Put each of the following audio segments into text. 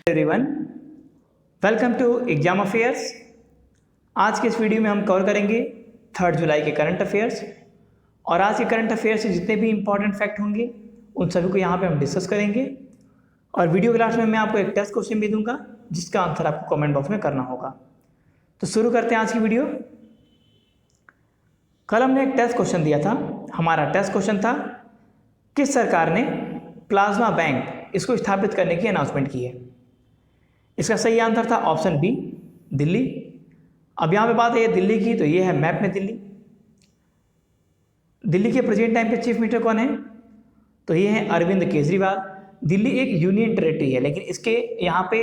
Everyone, welcome to exam affairs. आज के इस वीडियो में हम कवर करेंगे 3 जुलाई के करंट अफेयर्स। और आज के करंट अफेयर्स से जितने भी इंपॉर्टेंट फैक्ट होंगे उन सभी को यहाँ पे हम डिस्कस करेंगे। और वीडियो के लास्ट में मैं आपको एक टेस्ट क्वेश्चन भी दूंगा जिसका आंसर आपको कमेंट बॉक्स में करना होगा। तो शुरू करते हैं आज की वीडियो। कल हमने एक टेस्ट क्वेश्चन दिया था। हमारा टेस्ट क्वेश्चन था, किस सरकार ने प्लाज्मा बैंक इसको स्थापित करने की अनाउंसमेंट की है। इसका सही आंसर था ऑप्शन बी, दिल्ली। अब यहाँ पे बात है दिल्ली की, तो ये है मैप में दिल्ली। दिल्ली के प्रेजेंट टाइम पे चीफ मिनिस्टर कौन है, तो ये है अरविंद केजरीवाल। दिल्ली एक यूनियन टेरेटरी है, लेकिन इसके यहाँ पे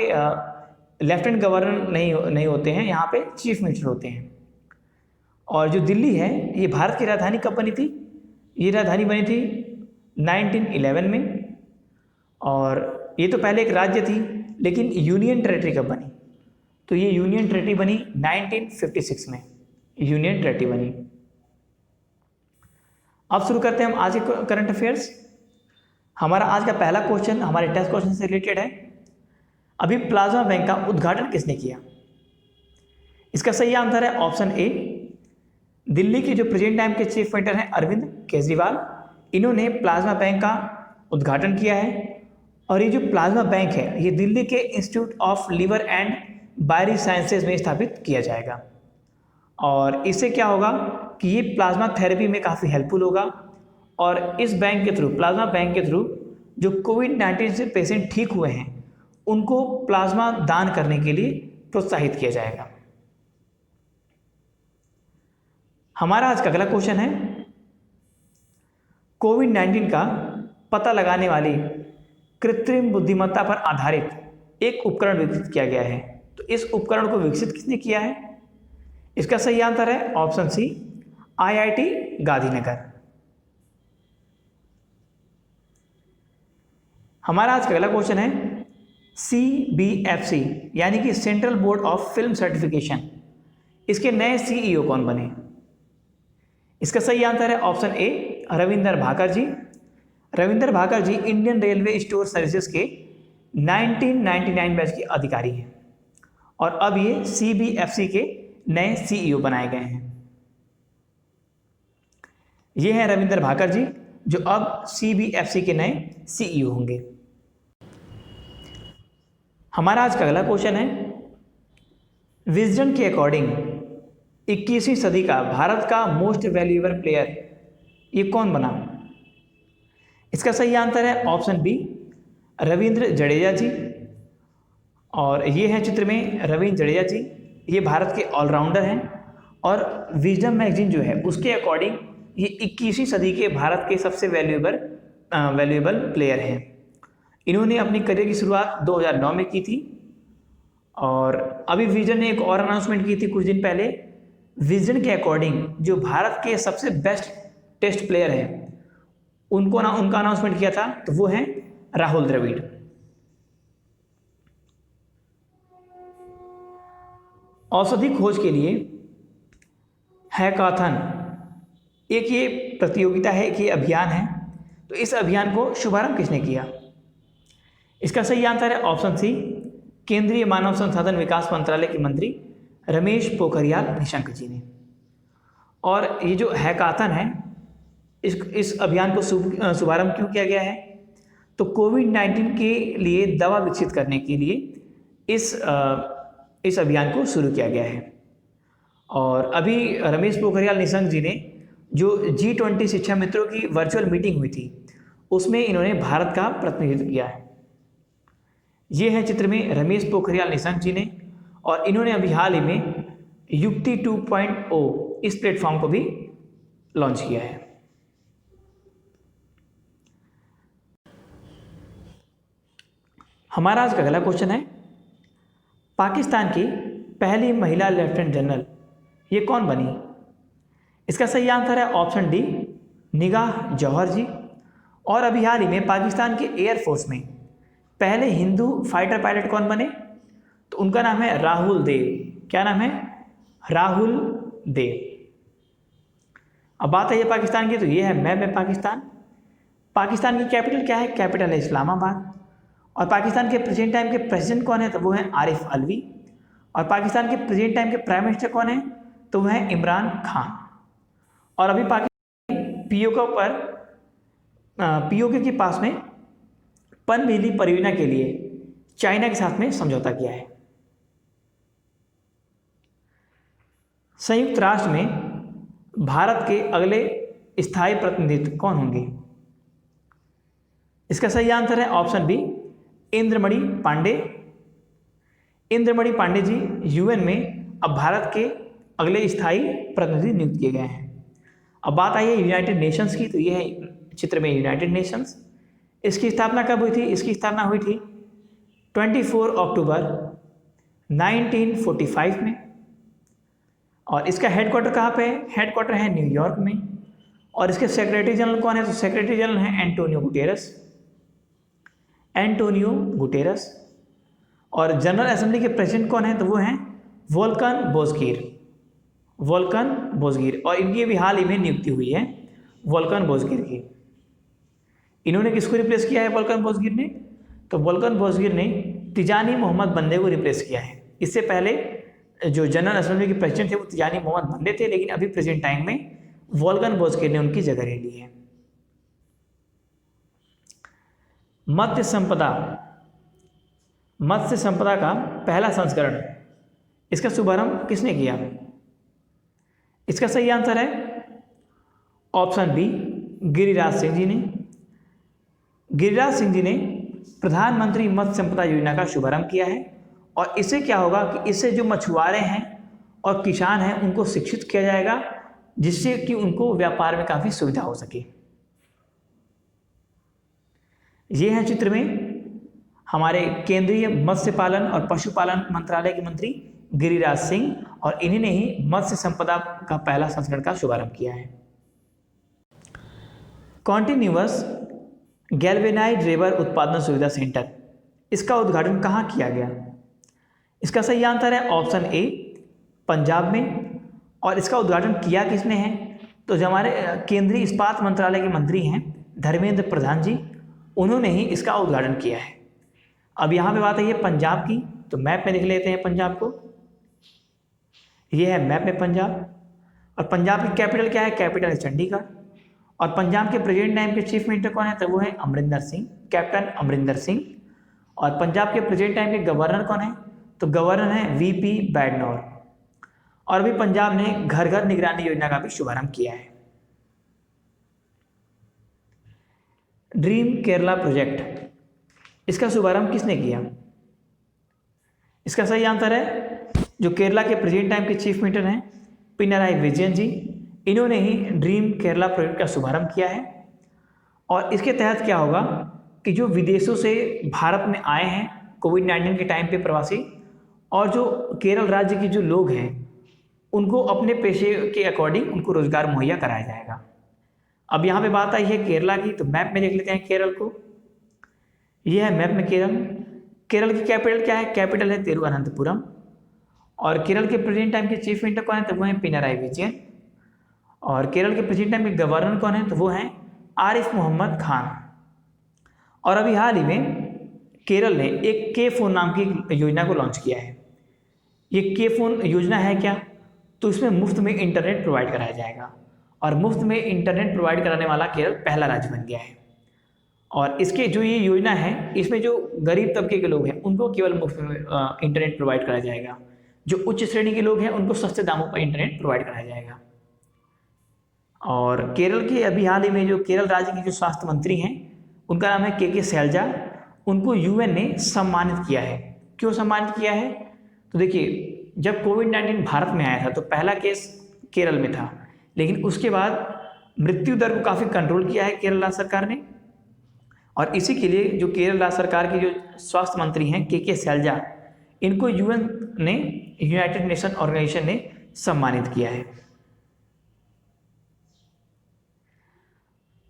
लेफ्टिनेंट गवर्नर नहीं होते हैं, यहाँ पे चीफ मिनिस्टर होते हैं। और जो दिल्ली है ये भारत की राजधानी कब बनी थी, ये राजधानी बनी थी 1911 में। और ये तो पहले एक राज्य थी, लेकिन यूनियन टेरेटरी कब बनी, तो ये यूनियन टेरेटरी बनी 1956 में, यूनियन टेरेटरी बनी। अब शुरू करते हैं हम आज के करंट अफेयर्स। हमारा आज का पहला क्वेश्चन हमारे टेस्ट क्वेश्चन से रिलेटेड है। अभी प्लाज्मा बैंक का उद्घाटन किसने किया। इसका सही आंसर है ऑप्शन ए, दिल्ली के जो प्रेजेंट टाइम के चीफ मिनिस्टर हैं अरविंद केजरीवाल। इन्होंने प्लाज्मा बैंक का उद्घाटन किया है। और ये जो प्लाज्मा बैंक है ये दिल्ली के institute of liver and bio sciences में स्थापित किया जाएगा। और इससे क्या होगा कि ये प्लाज्मा थेरेपी में काफ़ी हेल्पफुल होगा। और इस बैंक के थ्रू, प्लाज्मा बैंक के थ्रू, जो कोविड-19 से पेशेंट ठीक हुए हैं उनको प्लाज्मा दान करने के लिए प्रोत्साहित किया जाएगा। हमारा आज का अगला क्वेश्चन है, कोविड-19 का पता लगाने वाली कृत्रिम बुद्धिमत्ता पर आधारित एक उपकरण विकसित किया गया है। तो इस उपकरण को विकसित किसने किया है। इसका सही आंसर है ऑप्शन सी, IIT गांधीनगर। हमारा आज का अगला क्वेश्चन है, CBFC यानी कि central board of film certification, इसके नए CEO कौन बने। इसका सही आंसर है option A, Ravinder Bhakar ji. Ravinder Bhakar ji Indian railway store services के 1999 बैच के अधिकारी हैं। और अब ये CBFC के नए CEO बनाए गए हैं। ये हैं रविंदर भाकर जी जो अब CBFC के नए CEO होंगे। हमारा आज का अगला क्वेश्चन है, विजडन के अकॉर्डिंग 21वीं सदी का भारत का मोस्ट वैल्यूएबल प्लेयर ये कौन बना। इसका सही आंसर है ऑप्शन बी, रविंद्र जडेजा जी। और ये है चित्र में रविंद्र जडेजा जी, ये भारत के ऑलराउंडर हैं। और विजडम मैगजीन जो है उसके अकॉर्डिंग ये 21वीं सदी के भारत के सबसे वैल्यूएबल प्लेयर हैं। इन्होंने अपनी करियर की शुरुआत 2009 में की थी। और अभी विजडन ने एक और अनाउंसमेंट की थी कुछ दिन पहले। विजडन के अकॉर्डिंग जो भारत के सबसे बेस्ट टेस्ट प्लेयर हैं उनका अनाउंसमेंट किया था, तो वो हैं राहुल द्रविड़। औषधि खोज के लिए हैकाथन एक ये प्रतियोगिता है, एक ये अभियान है। तो इस अभियान को शुभारंभ किसने किया। इसका सही आंसर है ऑप्शन सी, केंद्रीय मानव संसाधन विकास मंत्रालय के मंत्री रमेश पोखरियाल निशंक जी ने। और ये जो हैकाथन है इस अभियान को शुभारंभ क्यों किया गया है, तो कोविड-19 के लिए दवा विकसित करने के लिए इस अभियान को शुरू किया गया है। और अभी रमेश पोखरियाल निशंक जी ने जो G20 शिक्षा मित्रों की वर्चुअल मीटिंग हुई थी उसमें इन्होंने भारत का प्रतिनिधित्व किया है। ये है चित्र में रमेश पोखरियाल निशंक जी ने। और इन्होंने अभी हाल ही में युक्ति 2.0 इस प्लेटफॉर्म को भी लॉन्च किया है। हमारा आज का अगला क्वेश्चन है, पाकिस्तान की पहली महिला लेफ्टिनेंट जनरल ये कौन बनी। इसका सही आंसर है ऑप्शन डी, निगाह जौहर जी। और अभी हाल ही में पाकिस्तान के एयरफोर्स में पहले हिंदू फाइटर पायलट कौन बने, तो उनका नाम है राहुल देव। क्या नाम है, राहुल देव। अब बात है पाकिस्तान की, तो ये है मैप में पाकिस्तान। पाकिस्तान की कैपिटल क्या है, कैपिटल है इस्लामाबाद। और पाकिस्तान के प्रेजेंट टाइम के प्रेसिडेंट कौन है, तो वो हैं आरिफ अलवी। और पाकिस्तान के प्रेजेंट टाइम के प्राइम मिनिस्टर कौन है, तो वह है इमरान खान। और अभी पाकिस्तान पीओके के पास में पनबिजली परियोजना के लिए चाइना के साथ में समझौता किया है। संयुक्त राष्ट्र में भारत के अगले स्थायी प्रतिनिधित्व कौन होंगे? इसका सही आंसर है option B, Indramani Pandey. Indramani Pandey ji UN में अब भारत के अगले स्थायी प्रतिनिधि नियुक्त किए गए हैं। अब बात आई है यूनाइटेड नेशंस की, तो यह है चित्र में यूनाइटेड नेशंस। इसकी स्थापना कब हुई थी? इसकी स्थापना हुई थी 24 अक्टूबर 1945 में। और इसका हेडक्वार्टर कहाँ पे है? हेडक्वार्टर है न्यूयॉर्क में। और इसके सेक्रेटरी जनरल कौन है? तो सेक्रेटरी जनरल हैं एंटोनियो गुटेरस। और जनरल असेंबली के प्रेसिडेंट कौन है? तो वो हैं वोल्कन बोसगीर। और इनकी भी हाल ही में नियुक्ति हुई है वोल्कन बोसगीर की। इन्होंने किसको रिप्लेस किया है वोल्कन बोसगीर ने? तो वोल्कन बोसगीर ने तिजानी मोहम्मद बंदे को रिप्लेस किया है। इससे पहले जो जनरल असेंबली के प्रेसिडेंट थे वो तिजानी मोहम्मद बंदे थे, लेकिन अभी प्रेजेंट टाइम में वोल्कन बोसगीर ने उनकी जगह ले ली है। मत्स्य संपदा का पहला संस्करण, इसका शुभारंभ किसने किया? इसका सही आंसर है ऑप्शन बी, गिरिराज सिंह जी ने। गिरिराज सिंह जी ने प्रधानमंत्री मत्स्य संपदा योजना का शुभारंभ किया है। और इससे क्या होगा कि इससे जो मछुआरे हैं और किसान हैं उनको शिक्षित किया जाएगा, जिससे कि उनको व्यापार में काफ़ी सुविधा हो सके। ये हैं चित्र में हमारे केंद्रीय मत्स्य पालन और पशुपालन मंत्रालय के मंत्री गिरिराज सिंह, और इन्हीं ने ही मत्स्य संपदा का पहला संस्करण का शुभारंभ किया है। कॉन्टिन्यूअस गैल्वेनाइज्ड रेबर उत्पादन सुविधा सेंटर, इसका उद्घाटन कहाँ किया गया? इसका सही आंसर है ऑप्शन ए, पंजाब में। और इसका उद्घाटन किया किसने है? तो जो हमारे केंद्रीय इस्पात मंत्रालय के मंत्री हैं धर्मेंद्र प्रधान जी, उन्होंने ही इसका उद्घाटन किया है। अब यहाँ पे बात आई है पंजाब की, तो मैप में देख लेते हैं पंजाब को। ये है मैप में पंजाब। और पंजाब की कैपिटल क्या है? कैपिटल है चंडीगढ़। और पंजाब के प्रेजेंट टाइम के चीफ मिनिस्टर कौन है? तो वो है अमरिंदर सिंह, कैप्टन अमरिंदर सिंह। और पंजाब के प्रेजेंट टाइम के गवर्नर कौन है? तो गवर्नर है वीपी बैडनोर। और अभी पंजाब ने घर घर निगरानी योजना का भी शुभारंभ किया है। ड्रीम केरला प्रोजेक्ट, इसका शुभारंभ किसने किया? इसका सही आंसर है जो केरला के प्रेजेंट टाइम के चीफ मिनिस्टर हैं पिनराई विजयन जी, इन्होंने ही ड्रीम केरला प्रोजेक्ट का शुभारंभ किया है। और इसके तहत क्या होगा कि जो विदेशों से भारत में आए हैं कोविड-19 के टाइम पे प्रवासी, और जो केरल राज्य के जो लोग हैं उनको अपने पेशे के अकॉर्डिंग उनको रोजगार मुहैया कराया जाएगा। अब यहाँ पे बात आई है केरला की, तो मैप में देख लेते हैं केरल को। यह है मैप में केरल। केरल की कैपिटल क्या है? कैपिटल है तिरुवनंतपुरम। और केरल के प्रेजेंट टाइम के चीफ मिनिस्टर कौन है? तो वो हैं पिनराई विजयन। और केरल के प्रेजेंट टाइम के गवर्नर कौन है? तो वो हैं आरिफ मोहम्मद खान। और अभी हाल ही में केरल ने एक के फोन नाम की योजना को लॉन्च किया है। ये के फोन योजना है क्या? तो इसमें मुफ्त में इंटरनेट प्रोवाइड कराया जाएगा। और मुफ्त में इंटरनेट प्रोवाइड कराने वाला केरल पहला राज्य बन गया है। और इसके जो ये योजना है, इसमें जो गरीब तबके के लोग हैं उनको केवल मुफ्त में इंटरनेट प्रोवाइड कराया जाएगा। जो उच्च श्रेणी के लोग हैं उनको सस्ते दामों पर इंटरनेट प्रोवाइड कराया जाएगा। और केरल के अभी हाल ही में जो केरल राज्य के जो स्वास्थ्य मंत्री हैं उनका नाम है के शैलजा, उनको यूएन ने सम्मानित किया है। क्यों सम्मानित किया है? तो देखिए, जब कोविड-19 भारत में आया था तो पहला केस केरल में था, लेकिन उसके बाद मृत्यु दर को काफ़ी कंट्रोल किया है केरल राज्य सरकार ने। और इसी के लिए जो केरल राज्य सरकार के जो स्वास्थ्य मंत्री हैं के शैलजा, इनको यूएन ने, यूनाइटेड नेशन ऑर्गेनाइजेशन ने सम्मानित किया है।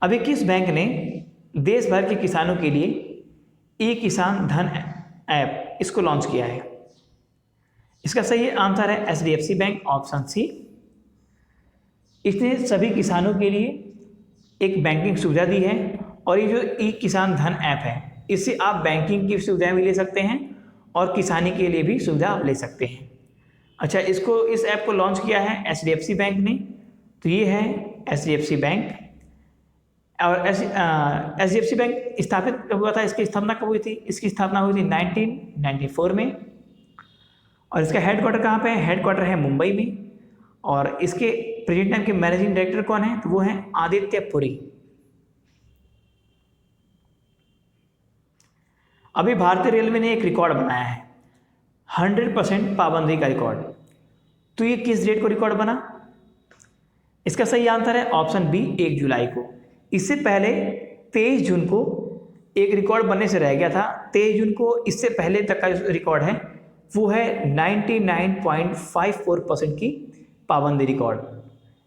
अभी किस बैंक ने देश भर के किसानों के लिए ई किसान धन ऐप इसको लॉन्च किया है? इसका सही आंसर है एचडीएफसी बैंक, ऑप्शन सी। इसने सभी किसानों के लिए एक बैंकिंग सुविधा दी है। और ये जो ई किसान धन ऐप है इससे आप बैंकिंग की सुविधाएं भी ले सकते हैं और किसानी के लिए भी सुविधा आप ले सकते हैं। अच्छा, इस ऐप को लॉन्च किया है HDFC बैंक ने। तो ये है HDFC बैंक। और HDFC बैंक स्थापित कब हुआ था, इसकी स्थापना कब हुई थी? इसकी स्थापना हुई थी 1994 में। और इसका हेडक्वार्टर कहाँ पे है? हेडक्वार्टर है मुंबई में। और इसके प्रेजेंट टाइम के मैनेजिंग डायरेक्टर कौन है? तो वो हैं आदित्य पुरी। अभी भारतीय रेलवे ने एक रिकॉर्ड बनाया है, 100% पाबंदी का रिकॉर्ड। तो ये किस डेट को रिकॉर्ड बना? इसका सही आंसर है ऑप्शन बी, 1 जुलाई को। इससे पहले 23 जून को एक रिकॉर्ड बनने से रह गया था। 23 जून को इससे पहले तक का रिकॉर्ड है वो है 99.54% की पाबंदी रिकॉर्ड।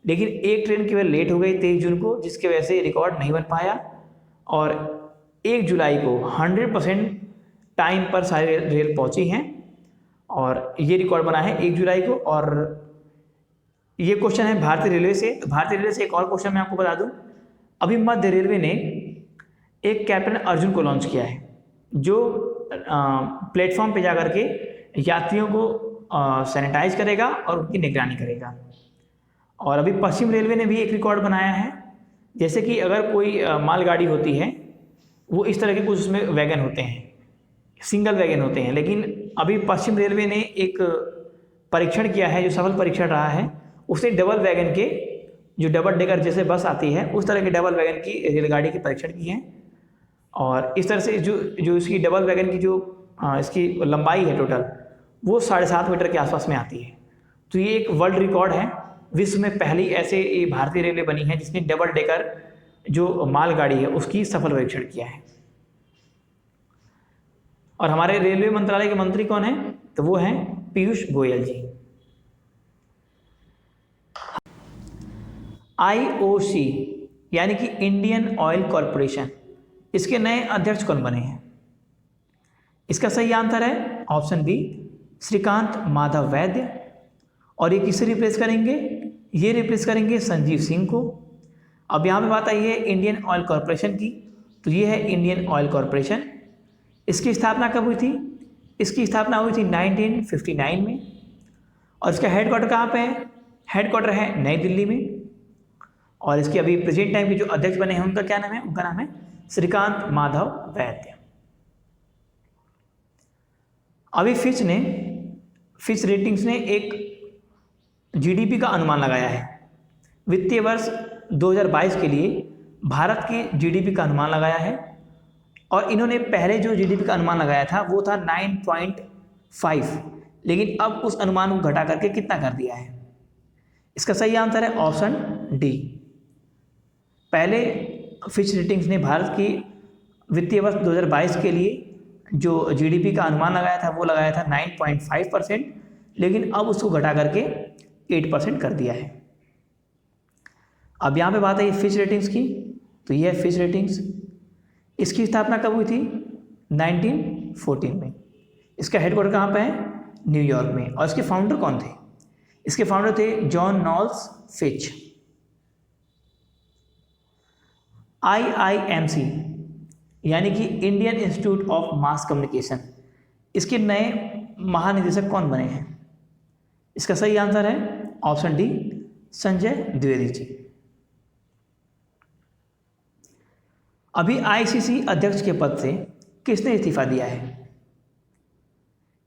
लेकिन एक ट्रेन केवल लेट हो गई 23 जून को, जिसकी वजह से रिकॉर्ड नहीं बन पाया। और 1 जुलाई को 100% टाइम पर सारी रेल पहुंची हैं और ये रिकॉर्ड बना है 1 जुलाई को। और ये क्वेश्चन है भारतीय रेलवे से। तो भारतीय रेलवे से एक और क्वेश्चन मैं आपको बता दूं, अभी मध्य रेलवे ने एक कैप्टन अर्जुन को लॉन्च किया है, जो प्लेटफॉर्म पे जाकर के यात्रियों को सैनिटाइज करेगा और उनकी निगरानी करेगा। और अभी पश्चिम रेलवे ने भी एक रिकॉर्ड बनाया है, जैसे कि अगर कोई मालगाड़ी होती है, वो इस तरह के कुछ उसमें वैगन होते हैं, सिंगल वैगन होते हैं। लेकिन अभी पश्चिम रेलवे ने एक परीक्षण किया है, जो सफल परीक्षण रहा है। उसने डबल वैगन के, जो डबल डेकर जैसे बस आती है उस तरह के डबल वैगन की रेलगाड़ी के परीक्षण किए हैं। और इस तरह से जो इसकी डबल वैगन की जो इसकी लंबाई है टोटल, वो 7.5 मीटर के आसपास में आती है। तो ये एक वर्ल्ड रिकॉर्ड है, विश्व में पहली ऐसे ये भारतीय रेलवे बनी है जिसने डबल डेकर जो मालगाड़ी है उसकी सफल परीक्षण किया है। और हमारे रेलवे मंत्रालय के मंत्री कौन है? तो वो हैं पीयूष गोयल जी। IOC यानी कि इंडियन ऑयल कॉरपोरेशन, इसके नए अध्यक्ष कौन बने हैं? इसका सही आंसर है ऑप्शन बी, श्रीकांत माधव वैद्य। और ये किसे रिप्लेस करेंगे? ये रिप्लेस करेंगे संजीव सिंह को। अब यहाँ पे बात आई है इंडियन ऑयल कॉरपोरेशन की, तो ये है इंडियन ऑयल कॉरपोरेशन। इसकी स्थापना कब हुई थी? इसकी स्थापना हुई थी 1959 में। और इसका हेडक्वार्टर कहाँ पे है? हेडक्वार्टर है नई दिल्ली में। और इसके अभी प्रेजेंट टाइम के जो अध्यक्ष बने हैं उनका क्या नाम है? उनका नाम है श्रीकांत माधव वैद्य। अभी फिच रेटिंग्स ने एक GDP का अनुमान लगाया है। वित्तीय वर्ष 2022 के लिए भारत की GDP का अनुमान लगाया है। और इन्होंने पहले जो GDP का अनुमान लगाया था वो था 9.5, लेकिन अब उस अनुमान को घटा करके कितना कर दिया है? इसका सही आंसर है ऑप्शन डी। पहले फिच रेटिंग्स ने भारत की वित्तीय वर्ष 2022 के लिए जो GDP का अनुमान लगाया था वो लगाया था 9.5%, लेकिन अब उसको घटा करके 8% कर दिया है। अब यहाँ पे बात है फिच रेटिंग्स की, तो ये है फिच रेटिंग्स। इसकी स्थापना कब हुई थी? 1914 में। इसका हेडक्वार्टर कहाँ पे है? न्यूयॉर्क में। और इसके फाउंडर कौन थे? इसके फाउंडर थे जॉन नॉल्स फिच। IIMC यानी कि Indian institute of mass communication, इसके नए महानिदेशक कौन बने हैं? इसका सही आंसर है ऑप्शन डी, संजय द्विवेदी जी। अभी ICC अध्यक्ष के पद से किसने इस्तीफा दिया है?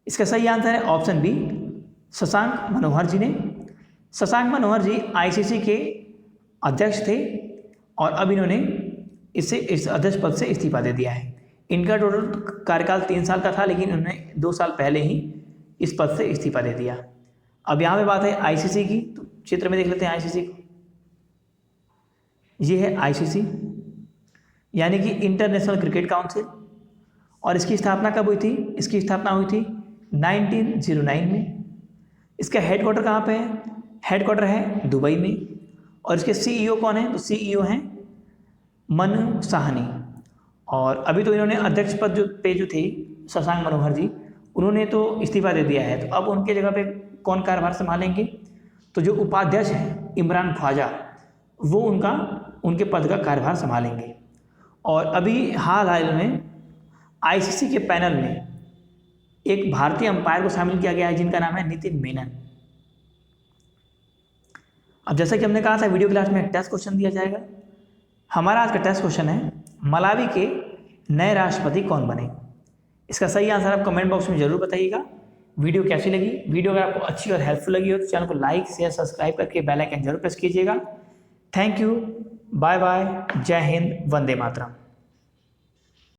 इसका सही आंसर है ऑप्शन बी, शशांक मनोहर जी ने। शशांक मनोहर जी ICC के अध्यक्ष थे और अब इन्होंने इस अध्यक्ष पद से इस्तीफा दे दिया है। इनका टोटल कार्यकाल 3 साल का था, लेकिन उन्होंने 2 साल पहले ही इस पद से इस्तीफा दे दिया। अब यहाँ पे बात है ICC की, तो चित्र में देख लेते हैं ICC को। ये है ICC यानी कि इंटरनेशनल क्रिकेट काउंसिल। और इसकी स्थापना कब हुई थी? इसकी स्थापना हुई थी 1909 में। इसका हेडक्वार्टर कहाँ पे है? हेडक्वार्टर है दुबई में। और इसके CEO कौन है? तो CEO हैं मनु साहनी। और अभी तो इन्होंने अध्यक्ष पद जो थे शशांक मनोहर जी, उन्होंने तो इस्तीफा दे दिया है। तो अब उनके जगह पे कौन कार्यभार संभालेंगे? तो जो उपाध्यक्ष हैं इमरान ख्वाजा, वो उनके पद का कार्यभार संभालेंगे। और अभी हाल में आईसीसी के पैनल में एक भारतीय अंपायर को शामिल किया गया है जिनका नाम है नितिन मेनन। अब जैसा कि हमने कहा था वीडियो क्लास में एक टेस्ट क्वेश्चन दिया जाएगा। हमारा आज का टेस्ट क्वेश्चन है मलावी के नए राष्ट्रपति कौन बने। इसका सही आंसर आप कमेंट बॉक्स में जरूर बताइएगा। वीडियो कैसी लगी? वीडियो अगर आपको अच्छी और हेल्पफुल लगी हो तो चैनल को लाइक शेयर सब्सक्राइब करके बेल आइकन जरूर प्रेस कीजिएगा। थैंक यू, बाय बाय, जय हिंद, वंदे मातरम।